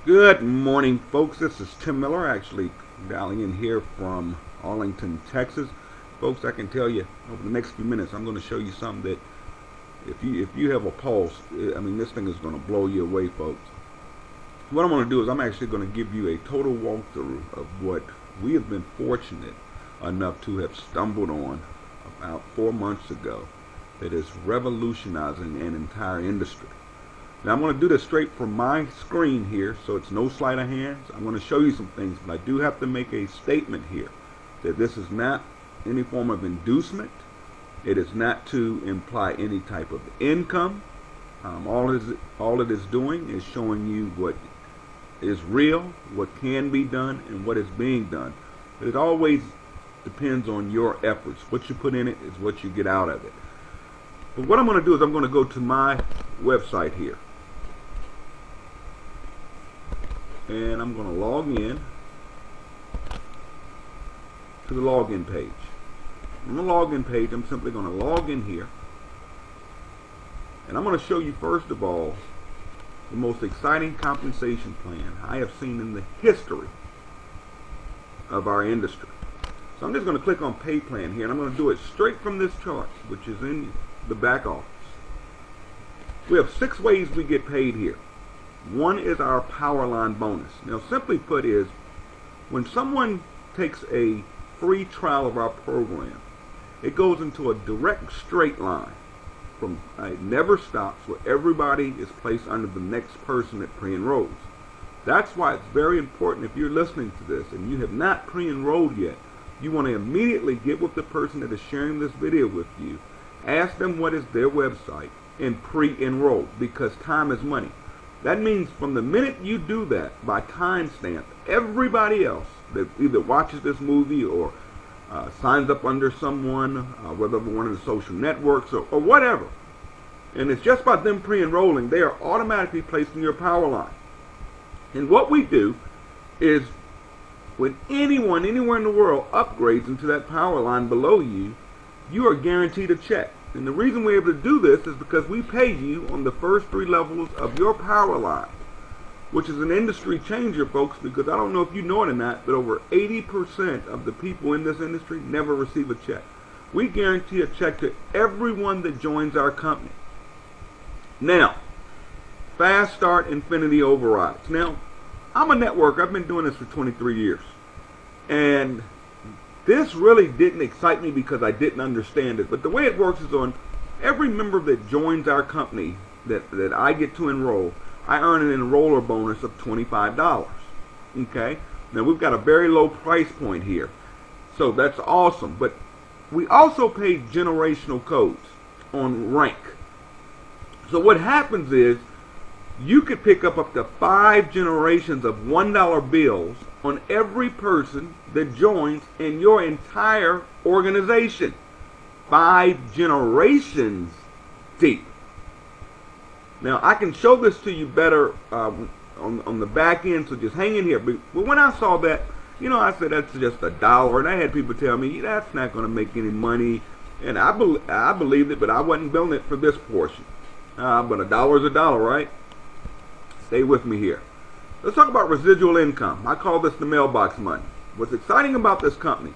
Good morning, folks. This is Tim Miller, actually dialing in here from Arlington, Texas. Folks, I can tell you over the next few minutes, I'm going to show you something that if you have a pulse, I mean, this thing is going to blow you away, folks. What I'm going to do is I'm actually going to give you a total walkthrough of what we have been fortunate enough to have stumbled on about 4 months ago that is revolutionizing an entire industry. Now I'm going to do this straight from my screen here, so it's no sleight of hands. I'm going to show you some things, but I do have to make a statement here that this is not any form of inducement. It is not to imply any type of income. All it is doing is showing you what is real, what can be done, and what is being done. But it always depends on your efforts. What you put in it is what you get out of it. But what I'm going to do is I'm going to go to my website here. And I'm going to log in to the login page. On the login page, I'm simply going to log in here. And I'm going to show you, first of all, the most exciting compensation plan I have seen in the history of our industry. So I'm just going to click on Pay Plan here, and I'm going to do it straight from this chart, which is in the back office. We have 6 ways we get paid here. One is our power line bonus. Now, simply put is, when someone takes a free trial of our program, it goes into a direct straight line. It never stops, where everybody is placed under the next person that pre-enrolls. That's why it's very important, if you're listening to this and you have not pre-enrolled yet, you want to immediately get with the person that is sharing this video with you, ask them what is their website, and pre-enroll, because time is money. That means from the minute you do that, by timestamp, everybody else that either watches this movie or signs up under someone, whether one of the social networks or whatever, and it's just by them pre-enrolling, they are automatically placed in your power line. And what we do is, when anyone anywhere in the world upgrades into that power line below you, you are guaranteed a check. And the reason we're able to do this is because we pay you on the first 3 levels of your power line, which is an industry changer, folks, because I don't know if you know it or not, but over 80% of the people in this industry never receive a check. We guarantee a check to everyone that joins our company. Now, Fast Start Infinity Overrides. Now, I'm a networker. I've been doing this for 23 years. And this really didn't excite me because I didn't understand it. But the way it works is, on every member that joins our company that I get to enroll, I earn an enroller bonus of $25. Okay? Now, we've got a very low price point here, so that's awesome. But we also pay generational codes on rank. So what happens is, you could pick up to 5 generations of $1 bills on every person that joins in your entire organization. 5 generations deep. Now, I can show this to you better on the back end, so just hang in here. But when I saw that, I said, that's just $1. And I had people tell me, that's not going to make any money. And I believed it, but I wasn't billing it for this portion. But $1 is $1, right? Stay with me here. Let's talk about residual income. I call this the mailbox money. What's exciting about this company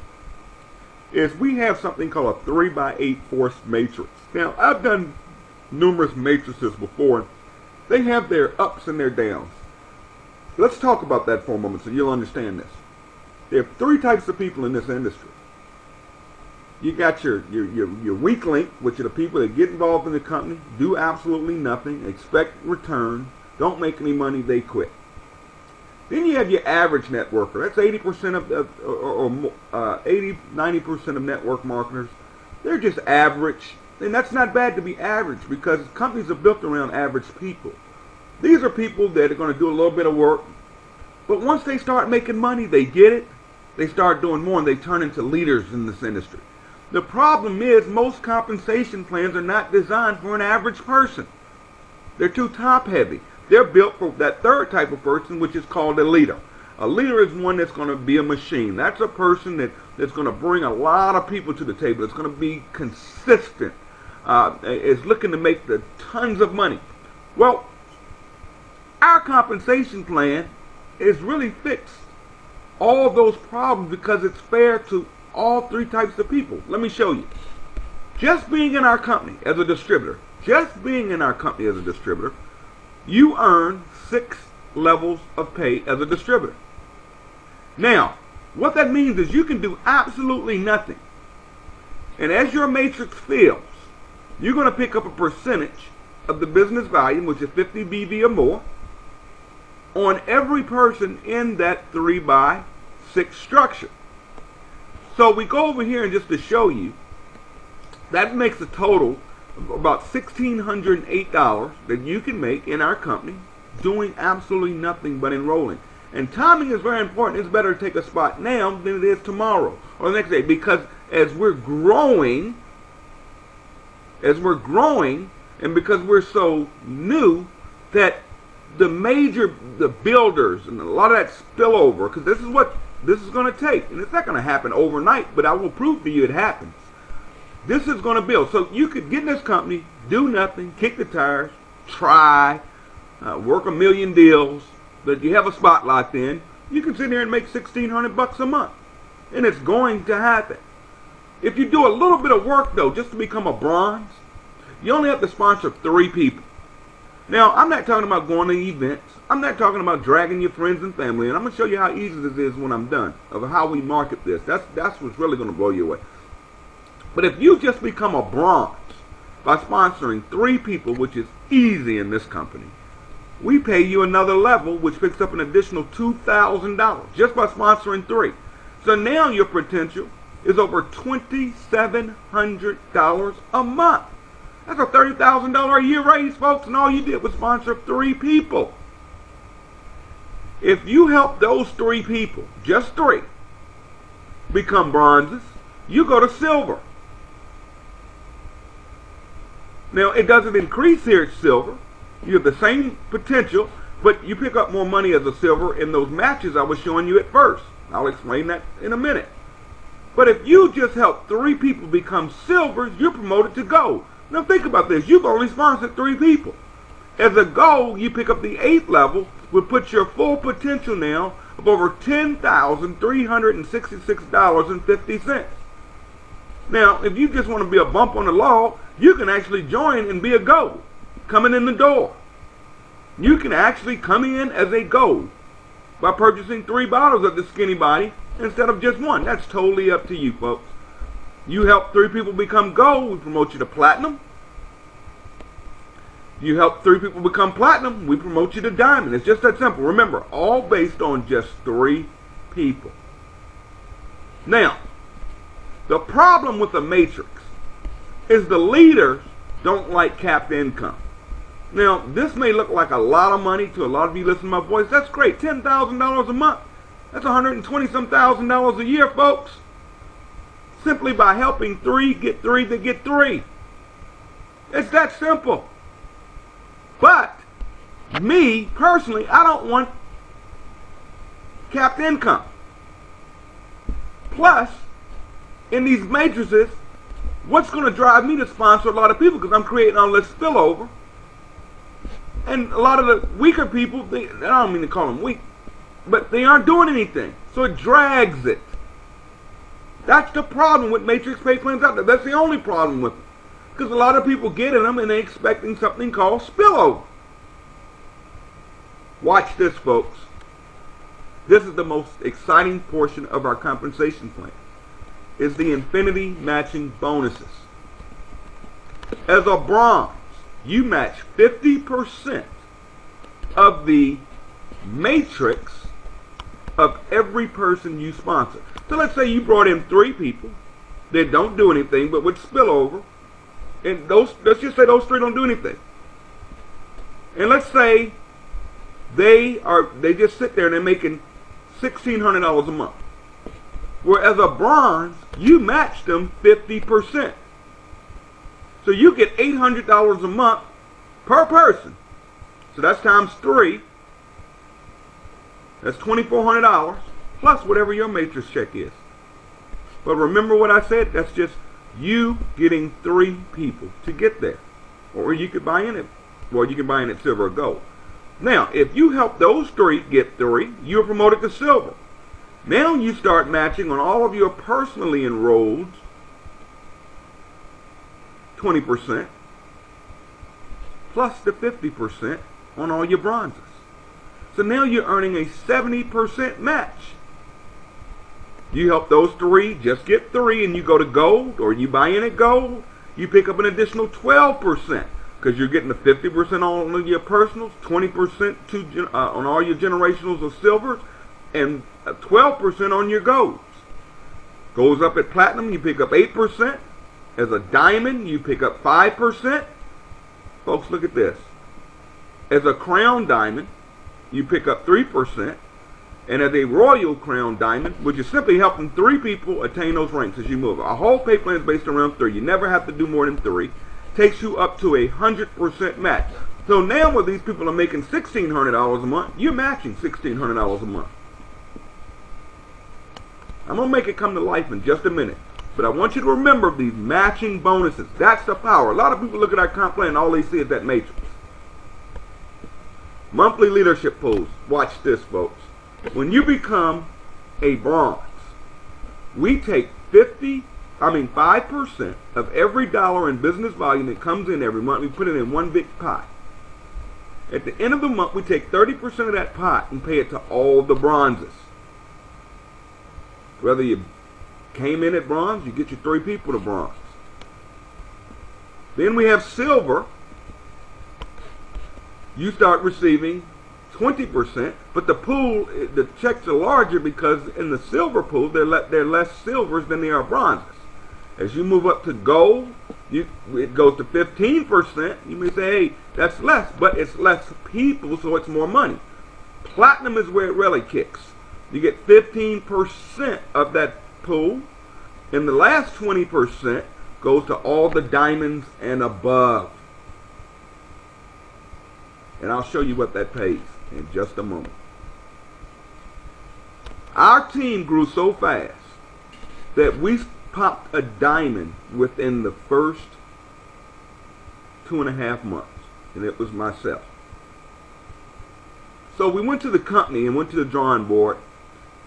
is we have something called a 3x8 forced matrix. Now, I've done numerous matrices before. They have their ups and their downs. Let's talk about that for a moment so you'll understand this. There are 3 types of people in this industry. You got your weak link, which are the people that get involved in the company, do absolutely nothing, expect return, don't make any money, they quit. Then you have your average networker. That's 80% of 90% of network marketers. They're just average, and that's not bad to be average, because companies are built around average people. These are people that are going to do a little bit of work, but once they start making money, they get it, they start doing more, and they turn into leaders in this industry. The problem is, most compensation plans are not designed for an average person. They're too top heavy. They're built for that 3rd type of person, which is called a leader. A leader is one that's going to be a machine. That's a person that's going to bring a lot of people to the table. It's going to be consistent. Is looking to make the tons of money. Well, our compensation plan is really fixed all those problems because it's fair to all three types of people. Let me show you. Just being in our company as a distributor, you earn 6 levels of pay as a distributor. Now, what that means is you can do absolutely nothing. And as your matrix fills, you're going to pick up a percentage of the business volume, which is 50 BV or more, on every person in that 3x6 structure. So we go over here and just to show you, that makes a total of about $1,608 that you can make in our company doing absolutely nothing but enrolling. And timing is very important. It's better to take a spot now than it is tomorrow or the next day, because as we're growing, and because we're so new, that the builders and a lot of that spillover, because this is what this is going to take, and it's not going to happen overnight, but I will prove to you it happens. This is going to build. So you could get in this company, do nothing, kick the tires, try, work a million deals, but you have a spot locked in. You can sit here and make $1,600 a month, and it's going to happen. If you do a little bit of work, though, just to become a bronze, you only have to sponsor 3 people. Now, I'm not talking about going to events. I'm not talking about dragging your friends and family. And I'm going to show you how easy this is when I'm done, of how we market this. That's what's really going to blow you away. But if you just become a bronze by sponsoring 3 people, which is easy in this company, we pay you another level, which picks up an additional $2,000 just by sponsoring 3. So now your potential is over $2,700 a month. That's a $30,000 a year raise, folks, and all you did was sponsor 3 people. If you help those 3 people, just 3, become bronzes, you go to silver. Now, it doesn't increase here at silver. You have the same potential, but you pick up more money as a silver in those matches I was showing you at first. I'll explain that in a minute. But if you just help 3 people become silvers, you're promoted to gold. Now think about this. You've only sponsored 3 people. As a gold, you pick up the 8th level, which puts your full potential now of over $10,366.50. Now, if you just want to be a bump on the log, you can actually join and be a gold coming in the door. You can actually come in as a gold by purchasing 3 bottles of the Skinny Body instead of just 1. That's totally up to you, folks. You help 3 people become gold, we promote you to platinum. You help 3 people become platinum, we promote you to diamond. It's just that simple. Remember, all based on just 3 people. Now, the problem with the matrix is the leaders don't like capped income. Now, this may look like a lot of money to a lot of you listening to my voice. That's great. $10,000 a month. That's $120-some thousand a year, folks. Simply by helping 3 get 3 that get 3. It's that simple. But, me, personally, I don't want capped income. Plus, in these matrices, what's going to drive me to sponsor a lot of people, because I'm creating all this spillover. And a lot of the weaker people, I don't mean to call them weak, but they aren't doing anything. So it drags it. That's the problem with matrix pay plans out there. That's the only problem with it. Because a lot of people get in them and they're expecting something called spillover. Watch this, folks. This is the most exciting portion of our compensation plan. Is the infinity matching bonuses. As a bronze, you match 50% of the matrix of every person you sponsor. So let's say you brought in 3 people that don't do anything but would spill over, and let's just say those 3 don't do anything. And let's say they just sit there and they're making $1,600 a month. Whereas a bronze, you match them 50%. So you get $800 a month per person. So that's times 3. That's $2,400 plus whatever your matrix check is. But remember what I said? That's just you getting 3 people to get there. Or you could buy in it. Well, you can buy in at silver or gold. Now, if you help those three get 3, you're promoted to silver. Now you start matching on all of your personally enrolled 20% plus the 50% on all your bronzes. So now you're earning a 70% match. You help those 3 just get 3 and you go to gold, or you buy in at gold, you pick up an additional 12% because you're getting the 50% on all of your personals, 20% on all your generationals of silvers, and 12% on your golds. Goes up at platinum, you pick up 8%. As a diamond, you pick up 5%. Folks, look at this. As a crown diamond, you pick up 3%. And as a royal crown diamond, which is simply helping 3 people attain those ranks as you move. Our whole pay plan is based around 3. You never have to do more than 3. Takes you up to a 100% match. So now when these people are making $1,600 a month, you're matching $1,600 a month. I'm going to make it come to life in just a minute. But I want you to remember these matching bonuses. That's the power. A lot of people look at our comp plan and all they see is that matrix. Monthly leadership pools. Watch this, folks. When you become a bronze, we take 5% of every dollar in business volume that comes in every month. We put it in one big pot. At the end of the month, we take 30% of that pot and pay it to all the bronzes. Whether you came in at bronze, you get your 3 people to bronze. Then we have silver. You start receiving 20%, but the pool, the checks are larger because in the silver pool, there are less silvers than there are bronzes. As you move up to gold, it goes to 15%. You may say, hey, that's less, but it's less people, so it's more money. Platinum is where it really kicks. You get 15% of that pool, and the last 20% goes to all the diamonds and above. And I'll show you what that pays in just a moment. Our team grew so fast that we popped a diamond within the first 2.5 months, and it was myself. So we went to the company and went to the drawing board,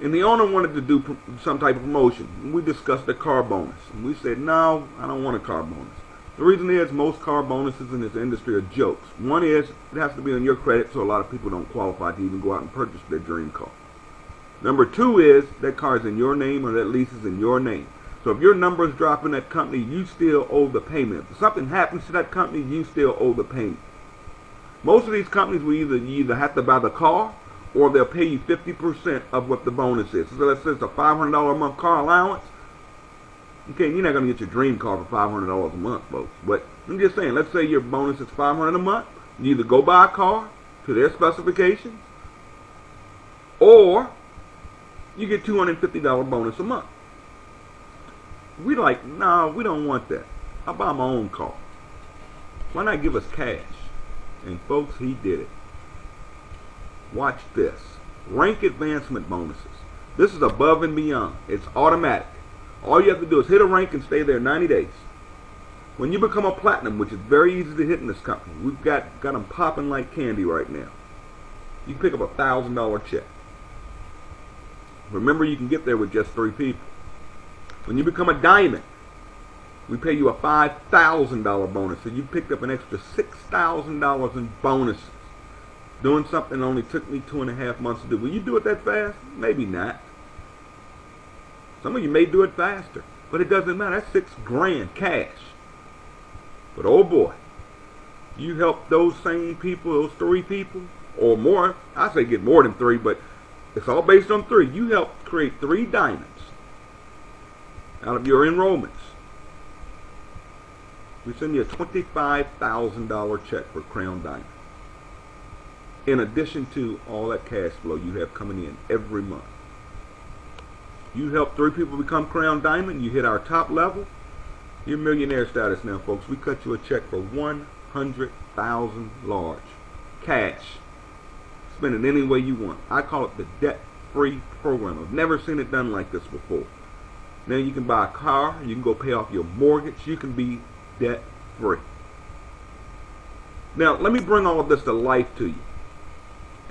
and the owner wanted to do some type of promotion. And we discussed a car bonus, and we said, no, I don't want a car bonus. The reason is most car bonuses in this industry are jokes. One is it has to be on your credit, so a lot of people don't qualify to even go out and purchase their dream car. Number 2 is that car is in your name or that lease is in your name. So if your numbers drop in that company, you still owe the payment. If something happens to that company, you still owe the payment. Most of these companies you either have to buy the car or they'll pay you 50% of what the bonus is. So let's say it's a $500 a month car allowance. Okay, you're not going to get your dream car for $500 a month, folks. But I'm just saying, let's say your bonus is $500 a month. You either go buy a car to their specifications, or you get $250 bonus a month. We like, no, we don't want that. I'll buy my own car. Why not give us cash? And folks, he did it. Watch this. Rank advancement bonuses. This is above and beyond. It's automatic. All you have to do is hit a rank and stay there 90 days. When you become a platinum, which is very easy to hit in this company, we've got them popping like candy right now. You can pick up a $1,000 check. Remember, you can get there with just 3 people. When you become a diamond, we pay you a $5,000 bonus. So you picked up an extra $6,000 in bonuses. Doing something that only took me 2.5 months to do. Will you do it that fast? Maybe not. Some of you may do it faster, but it doesn't matter. That's $6,000 cash. But oh boy, you help those same people, those 3 people, or more. I say get more than 3, but it's all based on 3. You help create 3 diamonds out of your enrollments. We send you a $25,000 check for Crown Diamond. In addition to all that cash flow you have coming in every month. You help 3 people become Crown Diamond, you hit our top level, you're millionaire status now, folks. We cut you a check for $100,000 large. Cash. Spend it any way you want. I call it the debt-free program. I've never seen it done like this before. Now you can buy a car, you can go pay off your mortgage, you can be debt-free. Now, let me bring all of this to life to you.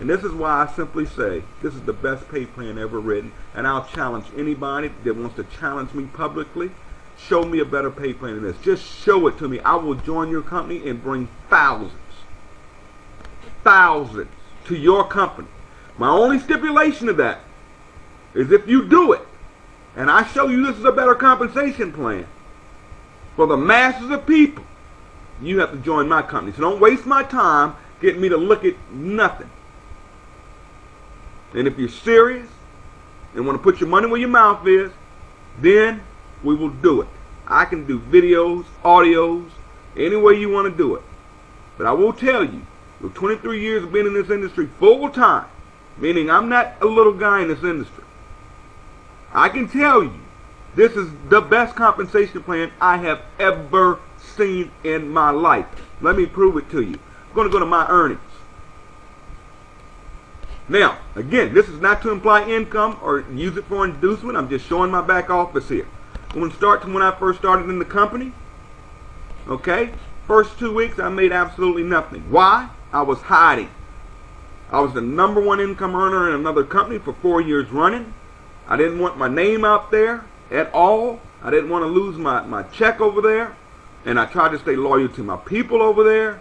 And this is why I simply say this is the best pay plan ever written. And I'll challenge anybody that wants to challenge me publicly. Show me a better pay plan than this. Just show it to me. I will join your company and bring thousands to your company. My only stipulation of that is if you do it, and I show you this is a better compensation plan for the masses of people, you have to join my company. So don't waste my time getting me to look at nothing. And if you're serious and want to put your money where your mouth is, then we will do it. I can do videos, audios, any way you want to do it. But I will tell you, with 23 years of being in this industry full time, meaning I'm not a little guy in this industry, I can tell you this is the best compensation plan I have ever seen in my life. Let me prove it to you. I'm going to go to my earnings. Now, again, this is not to imply income or use it for inducement. I'm just showing my back office here. I'm going to start from when I first started in the company. Okay? First 2 weeks, I made absolutely nothing. Why? I was hiding. I was the #1 income earner in another company for 4 years running. I didn't want my name out there at all. I didn't want to lose my check over there. And I tried to stay loyal to my people over there.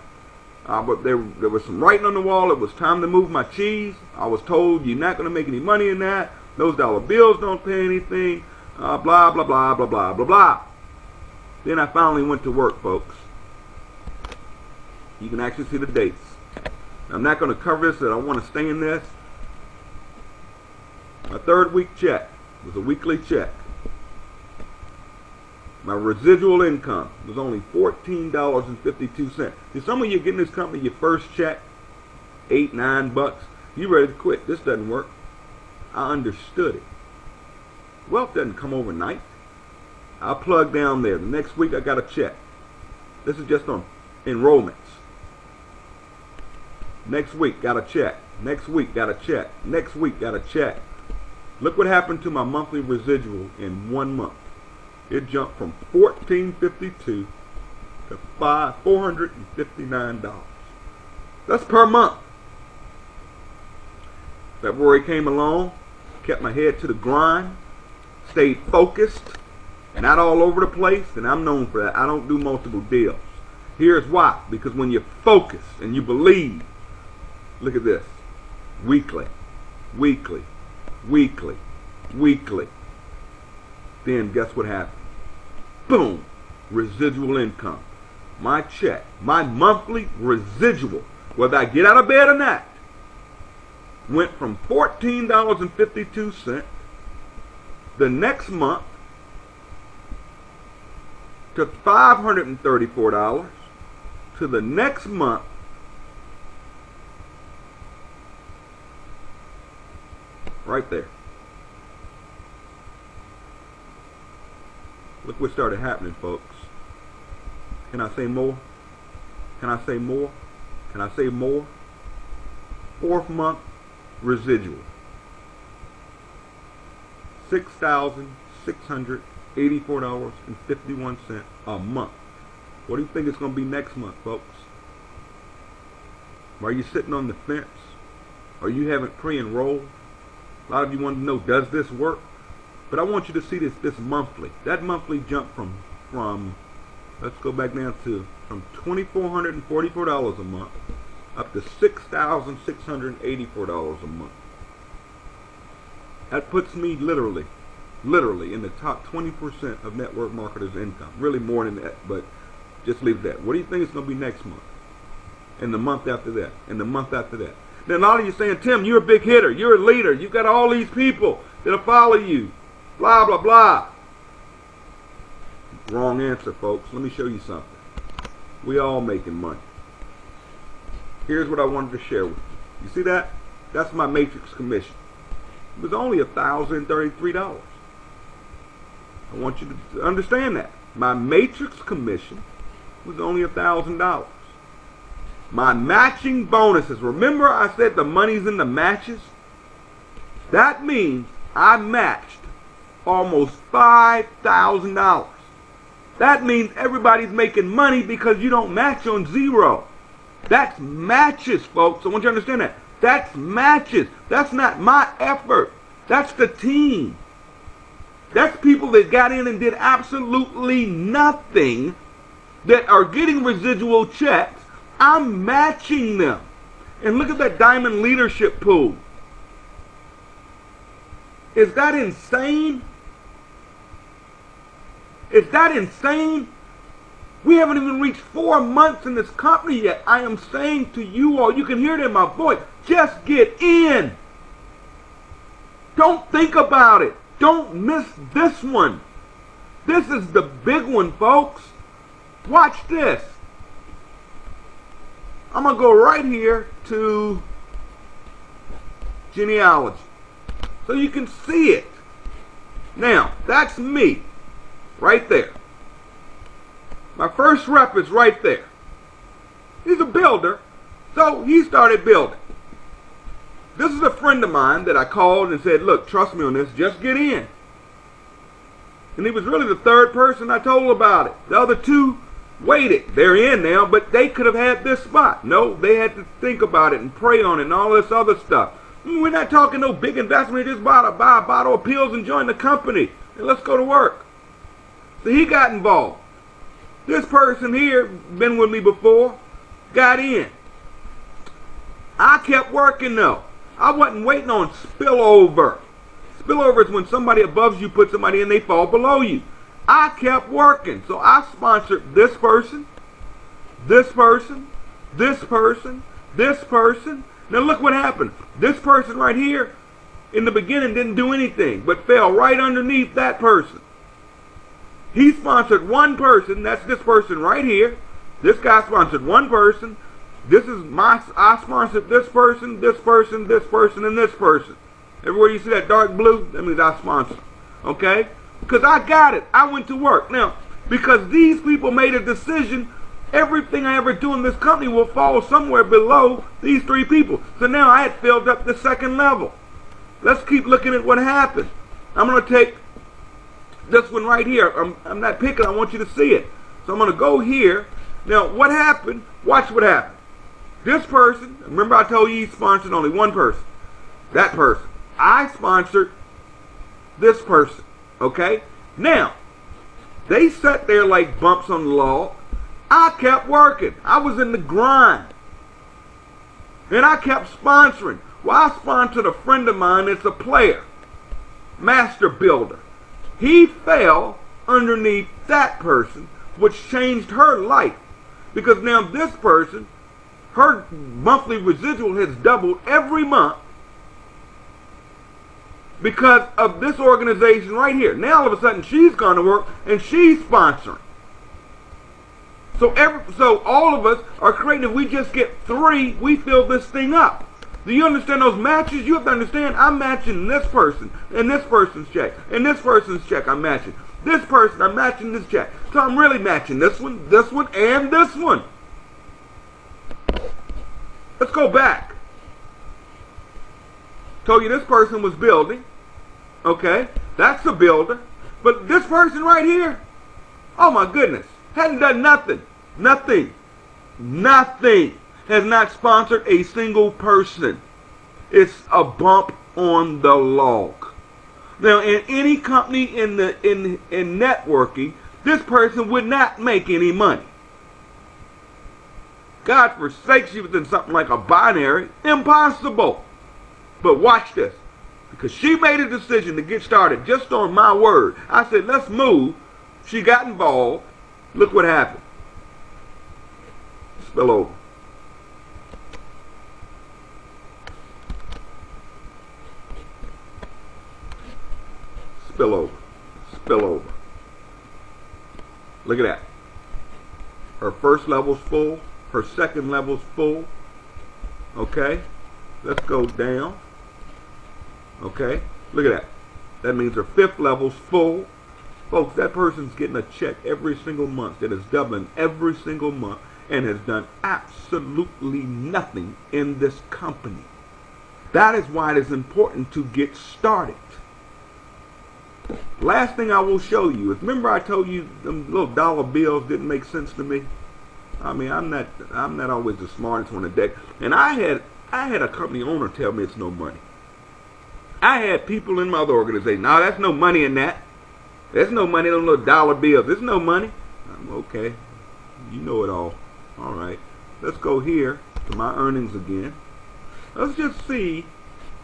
But there was some writing on the wall. It was time to move my cheese. I was told, you're not going to make any money in that. Those dollar bills don't pay anything. Blah, blah, blah, blah, blah, blah, blah. Then I finally went to work, folks. You can actually see the dates. I'm not going to cover this, but I want to stay in this. My 3rd week check was a weekly check. My residual income was only $14.52. See, some of you getting this company your first check, $8, $9, you ready to quit. This doesn't work. I understood it. Wealth doesn't come overnight. I plugged down there. The next week I got a check. This is just on enrollments. Next week got a check. Next week got a check. Next week got a check. Look what happened to my monthly residual in 1 month. It jumped from $14.52 to $459. That's per month. February came along, kept my head to the grind, stayed focused, and not all over the place, and I'm known for that. I don't do multiple deals. Here's why. Because when you're focused and you believe, look at this, weekly, weekly, weekly, weekly, then guess what happened? Boom, residual income. My check, my monthly residual, whether I get out of bed or not, went from $14.52 the next month to $534 to the next month right there. Look what started happening, folks. Can I say more? Can I say more? Can I say more? 4th month residual. $6,684.51 a month. What do you think it's going to be next month, folks? Are you sitting on the fence? Or you haven't pre-enrolled? A lot of you want to know, does this work? But I want you to see this monthly. That monthly jumped from let's go back down to from $2,444 a month up to $6,684 a month. That puts me literally in the top 20% of network marketers' income. Really more than that, but just leave that. What do you think it's going to be next month? And the month after that? And the month after that? Then a lot of you saying, Tim, you're a big hitter. You're a leader. You've got all these people that'll follow you. Blah, blah, blah. Wrong answer, folks. Let me show you something. We all making money. Here's what I wanted to share with you. You see that? That's my matrix commission. It was only $1,033. I want you to understand that. My matrix commission was only $1,000. My matching bonuses. Remember I said the money's in the matches? That means I matched almost $5,000. That means everybody's making money because you don't match on zero. That's matches, folks. I want you to understand that. That's matches. That's not my effort. That's the team. That's people that got in and did absolutely nothing that are getting residual checks. I'm matching them. And look at that diamond leadership pool. Is that insane? Is that insane? We haven't even reached 4 months in this company yet. I am saying to you all, you can hear it in my voice, just get in. Don't think about it. Don't miss this one. This is the big one, folks. Watch this. I'm going to go right here to genealogy so you can see it. Now, that's me right there. My first rep is right there. He's a builder, so he started building. This is a friend of mine that I called and said, look, trust me on this, just get in. And he was really the third person I told about it. The other two waited. They're in now, but they could have had this spot. No, they had to think about it and pray on it and all this other stuff. We're not talking no big investment. Just buy a bottle of pills and join the company. And let's go to work. So he got involved. This person here, been with me before, got in. I kept working though. I wasn't waiting on spillover. Spillover is when somebody above you puts somebody in, they fall below you. I kept working. So I sponsored this person, this person, this person, this person. Now look what happened. This person right here in the beginning didn't do anything, but fell right underneath that person. He sponsored one person. That's this person right here. This guy sponsored one person. I sponsored this person, this person, this person, and this person. Everywhere you see that dark blue, that means I sponsored. Okay? Because I got it. I went to work. Now, because these people made a decision, everything I ever do in this company will fall somewhere below these three people. So now I had filled up the second level. Let's keep looking at what happened. I'm going to take this one right here. I'm not picking. I want you to see it. So I'm going to go here. Now, what happened? Watch what happened. This person, remember I told you he sponsored only one person. That person. I sponsored this person. Okay? Now, they sat there like bumps on the log. I kept working. I was in the grind. And I kept sponsoring. Well, I sponsored a friend of mine that's a player. Master builder. He fell underneath that person, which changed her life. Because now this person, her monthly residual has doubled every month because of this organization right here. Now all of a sudden she's gone to work and she's sponsoring. So all of us are creating, if we just get 3, we fill this thing up. Do you understand those matches? You have to understand, I'm matching this person and this person's check and this person's check I'm matching. This person, I'm matching this check. So I'm really matching this one, and this one. Let's go back. Told you this person was building. Okay, that's the builder. But this person right here, oh my goodness, hadn't done nothing. Nothing. Has not sponsored a single person. It's a bump on the log. Now, in any company in networking, this person would not make any money. God forsakes you within something like a binary. Impossible. But watch this. Because she made a decision to get started just on my word. I said, let's move. She got involved. Look what happened. Spill over. Spill over. Spill over. Look at that. Her first level's full. Her second level's full. Okay. Let's go down. Okay. Look at that. That means her 5th level's full. Folks, that person's getting a check every single month. That is doubling every single month and has done absolutely nothing in this company. That is why it is important to get started. Last thing I will show you is, remember I told you them little dollar bills didn't make sense to me? I mean, I'm not always the smartest on the deck. And I I had a company owner tell me it's no money. I had people in my other organization, no, that's no money in that. There's no money in those little dollar bills. There's no money. I'm okay. You know it all. All right. Let's go here to my earnings again. Let's just see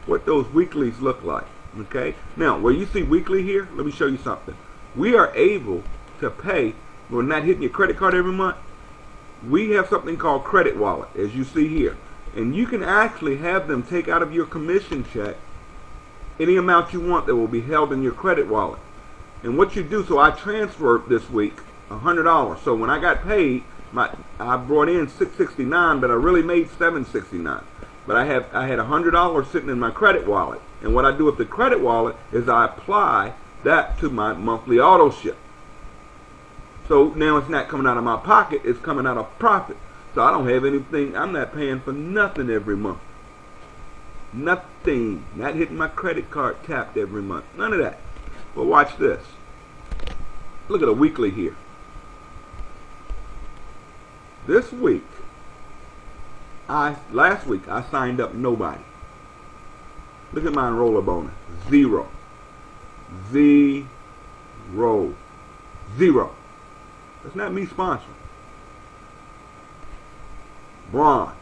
what those weeklies look like. Okay. Now, where you see weekly here, let me show you something. We are able to pay. We're not hitting your credit card every month. We have something called Credit Wallet, as you see here. And you can actually have them take out of your commission check any amount you want that will be held in your Credit Wallet. And what you do, so I transferred this week $100. So when I got paid, I brought in $669, but I really made $769. But I had $100 sitting in my Credit Wallet. And what I do with the Credit Wallet is I apply that to my monthly auto ship. So now it's not coming out of my pocket, it's coming out of profit. So I don't have anything, I'm not paying for nothing every month. Nothing. Not hitting my credit card tapped every month. None of that. But watch this. Look at a weekly here. This week, last week, I signed up nobody. Look at my enroller bonus. Zero. Zero. Zero. That's not me sponsoring. Bronze.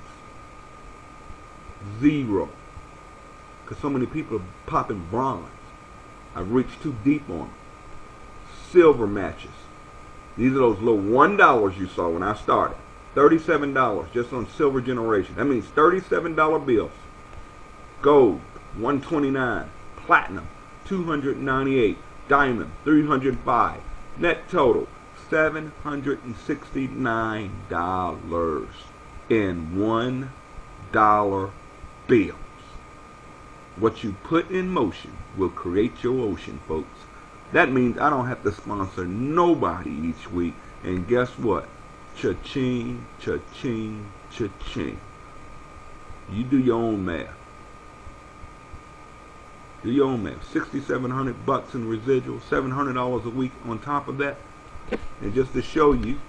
Zero. Because so many people are popping bronze. I've reached too deep on them. Silver matches. These are those little $1 you saw when I started. $37 just on Silver Generation. That means $37 bills. Gold, $129. Platinum, $298. Diamond, $305. Net total, $769 in $1 bills. What you put in motion will create your ocean, folks. That means I don't have to sponsor nobody each week. And guess what? Cha-ching, cha-ching, cha-ching. You do your own math. Do your own math. $6,700 in residual, $700 a week on top of that. And just to show you,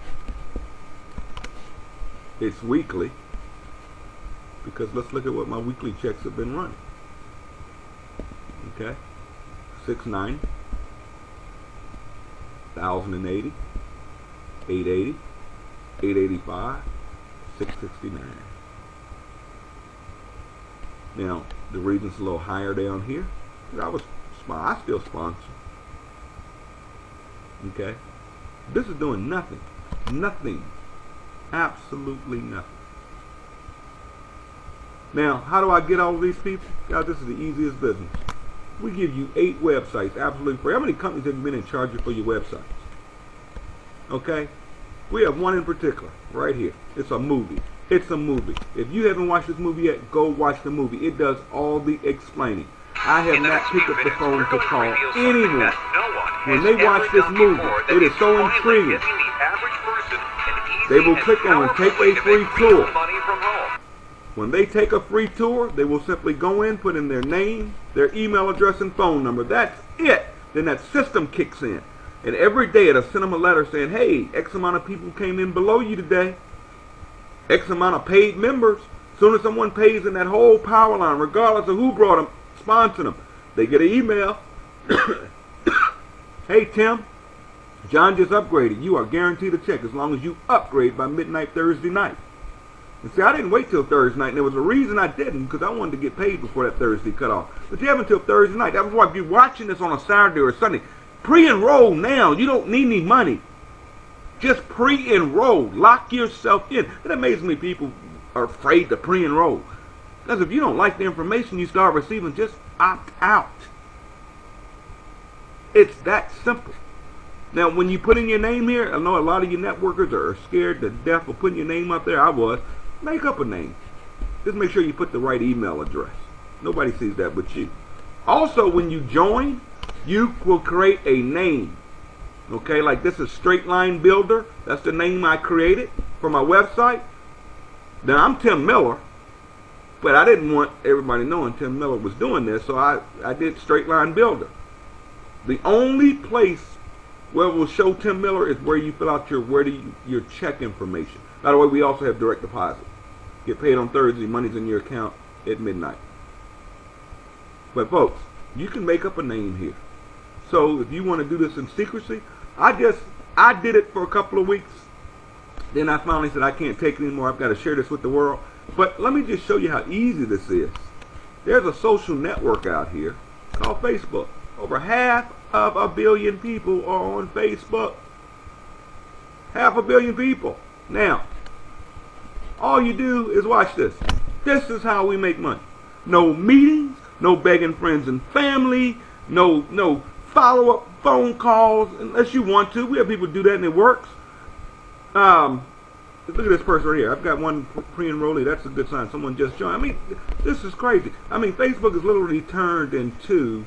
it's weekly. Because let's look at what my weekly checks have been running. Okay, 690, 1,080, 880, 885, 669. Now the reason it's a little higher down here, I still sponsor. Okay, this is doing nothing, absolutely nothing. Now, how do I get all of these people? Guys, this is the easiest business. We give you 8 websites absolutely free. How many companies have you been in charge of for your websites? Okay? We have one in particular, right here. It's a movie. It's a movie. If you haven't watched this movie yet, go watch the movie. It does all the explaining. I have not picked up the phone to call anyone. When they watch this movie, it is so intriguing. They will click on Take a Free Tour. When they take a free tour, they will simply go in, put in their name, their email address, and phone number. That's it. Then that system kicks in. And every day it'll send them a letter saying, hey, X amount of people came in below you today. X amount of paid members. As soon as someone pays in that whole power line, regardless of who brought them, sponsor them, they get an email. Hey, Tim, John just upgraded. You are guaranteed a check as long as you upgrade by midnight Thursday night. And see, I didn't wait till Thursday night, and there was a reason I didn't, because I wanted to get paid before that Thursday cut off. But you have until Thursday night. That's why if you're watching this on a Saturday or Sunday, pre-enroll now. You don't need any money. Just pre-enroll. Lock yourself in. It amazes me people are afraid to pre-enroll. Because if you don't like the information you start receiving, just opt out. It's that simple. Now, when you put in your name here, I know a lot of you networkers are scared to death of putting your name up there. I was. Make up a name. Just make sure you put the right email address. Nobody sees that but you. Also, when you join, you will create a name. Okay, like this is Straight Line Builder. That's the name I created for my website. Now, I'm Tim Miller, but I didn't want everybody knowing Tim Miller was doing this, so I did Straight Line Builder. The only place where it will show Tim Miller is where you fill out your check information. By the way, we also have direct deposit. Get paid on Thursday, money's in your account at midnight. But folks, you can make up a name here. So if you want to do this in secrecy, I did it for a couple of weeks. Then I finally said I can't take it anymore. I've got to share this with the world. But let me just show you how easy this is. There's a social network out here called Facebook. Over 500 million people are on Facebook. 500 million people. Now, all you do is watch this. This is how we make money. No meetings, no begging friends and family, no follow-up phone calls unless you want to. We have people do that and it works. Look at this person right here. I've got one pre-enrollee. That's a good sign. Someone just joined. I mean, this is crazy. I mean, Facebook is literally turned into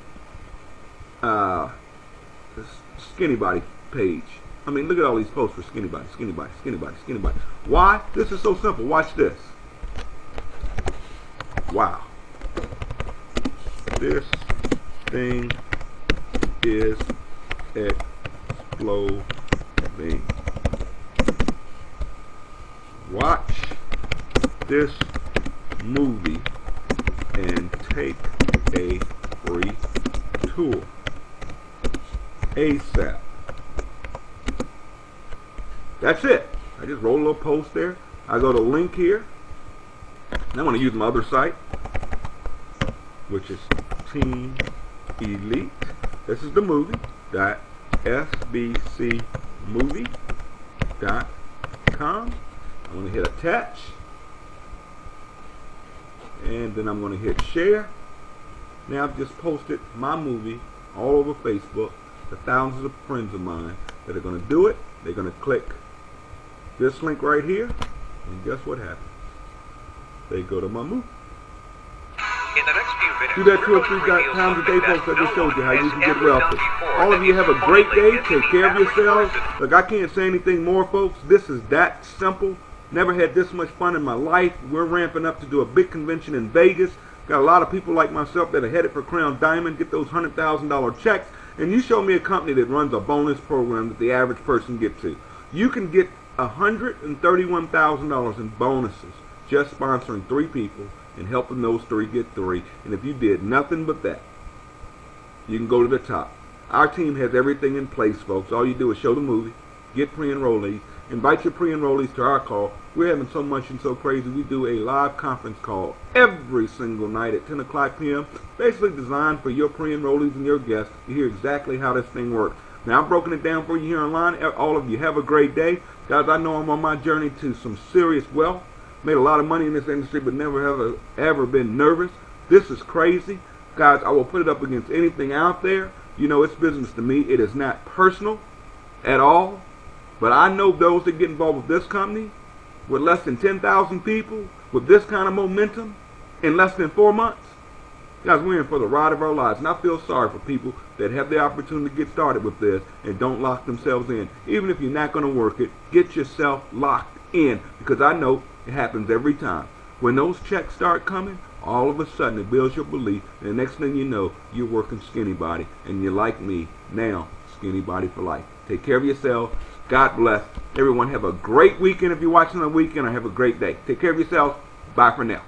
this Skinny Body page. I mean, look at all these posts for Skinny Body, Skinny Body, Skinny Body, Skinny Body. Why? This is so simple. Watch this. Wow. This thing is exploding. Watch this movie and take a free tour ASAP. That's it. I just roll a little post there. I go to link here. And I want to use my other site, which is Team Elite. This is the movie. SBCmovie.com. I'm going to hit attach. And then I'm going to hit share. Now I've just posted my movie all over Facebook to thousands of friends of mine that are going to do it. They're going to click this link right here. And guess what happens? They go to my movie. In the next few minutes, do that 2 or 3 times a day, folks. I just showed you how you can get wealthy. All of you have a great day. Take care of yourselves. Look, I can't say anything more, folks. This is that simple. Never had this much fun in my life. We're ramping up to do a big convention in Vegas. Got a lot of people like myself that are headed for Crown Diamond, get those $100,000 checks. And you show me a company that runs a bonus program that the average person gets to. You can get $131,000 in bonuses just sponsoring 3 people and helping those 3 get 3. And if you did nothing but that, you can go to the top. Our team has everything in place, folks. All you do is show the movie, get pre-enrollees, invite your pre-enrollees to our call. We're having so much and so crazy. We do a live conference call every single night at 10 o'clock p.m. Basically designed for your pre-enrollees and your guests to hear exactly how this thing works. Now, I've broken it down for you here online. All of you have a great day. Guys, I know I'm on my journey to some serious wealth. Made a lot of money in this industry, but never have ever been nervous. This is crazy. Guys, I will put it up against anything out there. You know, it's business to me. It is not personal at all. But I know those that get involved with this company, with less than 10,000 people, with this kind of momentum, in less than 4 months. Guys, we're in for the ride of our lives. And I feel sorry for people that have the opportunity to get started with this and don't lock themselves in. Even if you're not going to work it, get yourself locked in. Because I know it happens every time. When those checks start coming, all of a sudden it builds your belief. And the next thing you know, you're working Skinny Body. And you're like me, now, Skinny Body for life. Take care of yourself. God bless. Everyone have a great weekend if you're watching on the weekend, or have a great day. Take care of yourselves. Bye for now.